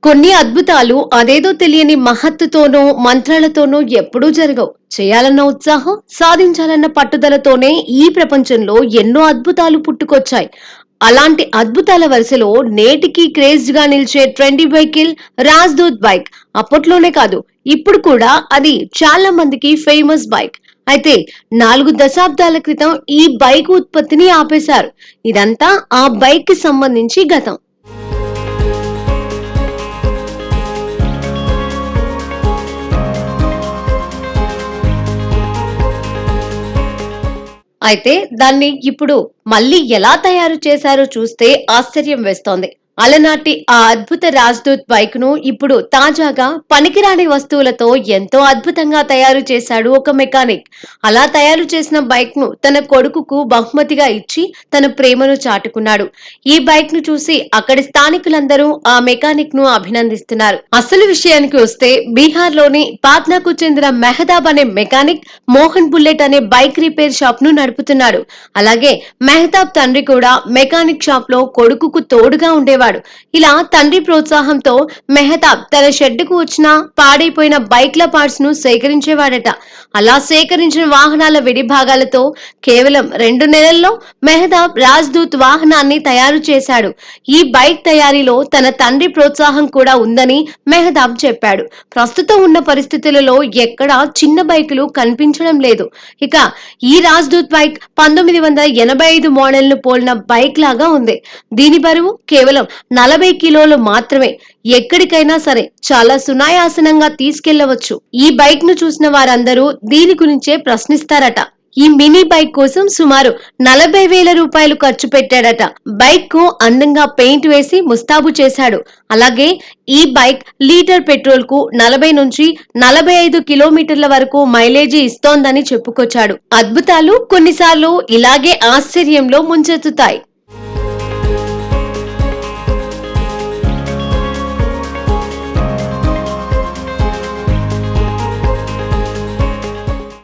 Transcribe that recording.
కొన్ని అద్భుతాలు అదేదో తెలియని మహత్తుతోనో, మంత్రాలతోనో ఎప్పుడూ జరగవు. చేయాలన్న ఉత్సాహం, సాధించాలన్న పట్టుదలతోనే ఈ ప్రపంచంలో ఎన్నో అద్భుతాలు పుట్టుకొచ్చాయి. అలాంటి అద్భుతాల వరుసలో నేటికి క్రేజ్డ్ గా నిలిచే ట్రెండీ వెహికల్ రాజ్‌దూత్ బైక్. అప్పట్లోనే కాదు, ఇప్పుడు కూడా అది చాలా మందికి ఫేమస్ బైక్. అయితే 4 దశాబ్దాల క్రితం ఈ బైక్ ఉత్పత్తిని ఆపేశారు. ఇదంతా ఆ బైక్ కి సంబంధించి గతం. అయితే దాన్ని ఇప్పుడు మళ్ళీ ఎలా తయారు చేశారో చూస్తే ఆశ్చర్యం వేస్తోంది. అలనాటి ఆ అద్భుత రాజ్‌దూత్ బైక్‌ను ఇప్పుడు తాజాగా పనికిరాని వస్తువులతో ఎంతో అద్భుతంగా తయారు చేశాడు ఒక మెకానిక్. అలా తయారు చేసిన బైక్‌ను తన కొడుకుకు బహుమతిగా ఇచ్చి తన ప్రేమను చాటుకున్నాడు. ఈ బైక్‌ను చూసి అక్కడి స్థానికులందరూ ఆ మెకానిక్‌ను అభినందిస్తున్నారు. అసలు విషయానికి వస్తే బీహార్‌లోని పాట్నాకు చెందిన మెహతాబ్ అనే మెకానిక్ మోహన్ బుల్లెట్ అనే బైక్ రిపేర్ షాప్ ను నడుపుతున్నాడు. అలాగే మెహతాబ్ తండ్రి కూడా మెకానిక్ షాప్ లో కొడుకుకు తోడుగా ఉండేవాడు. ఇలా తండ్రి ప్రోత్సాహంతో మెహతాబ్ తన షెడ్డుకు వచ్చిన పాడైపోయిన బైక్ల పార్ట్స్ ను సేకరించేవాడట. అలా సేకరించిన వాహనాల విడి భాగాలతో కేవలం 2 నెలల్లో మెహతాబ్ రాజ్‌దూత్ వాహనాన్ని తయారు చేశాడు. ఈ బైక్ తయారీలో తన తండ్రి ప్రోత్సాహం కూడా ఉందని మెహతాబ్ చెప్పాడు. ప్రస్తుతం ఉన్న పరిస్థితులలో ఎక్కడా చిన్న బైకులు కనిపించడం లేదు. ఇక ఈ రాజ్‌దూత్ బైక్ 1985 మోడల్ ను పోలిన బైక్ లాగా ఉంది. దీని బరువు కేవలం 40 కిలోలు మాత్రమే. ఎక్కడికైనా సరే చాలా సునాయాసనంగా తీసుకెళ్లవచ్చు. ఈ బైక్ ను చూసిన వారందరూ దీని గురించే ప్రశ్నిస్తారట. ఈ మినీ బైక్ కోసం సుమారు 40,000 రూపాయలు ఖర్చు పెట్టాడట. బైక్ కు అందంగా పెయింట్ వేసి ముస్తాబు చేశాడు. అలాగే ఈ బైక్ లీటర్ పెట్రోల్ కు 40 నుంచి 45 కిలోమీటర్ల వరకు మైలేజీ ఇస్తోందని చెప్పుకొచ్చాడు. అద్భుతాలు కొన్నిసార్లు ఇలాగే ఆశ్చర్యంలో ముంచెత్తుతాయి.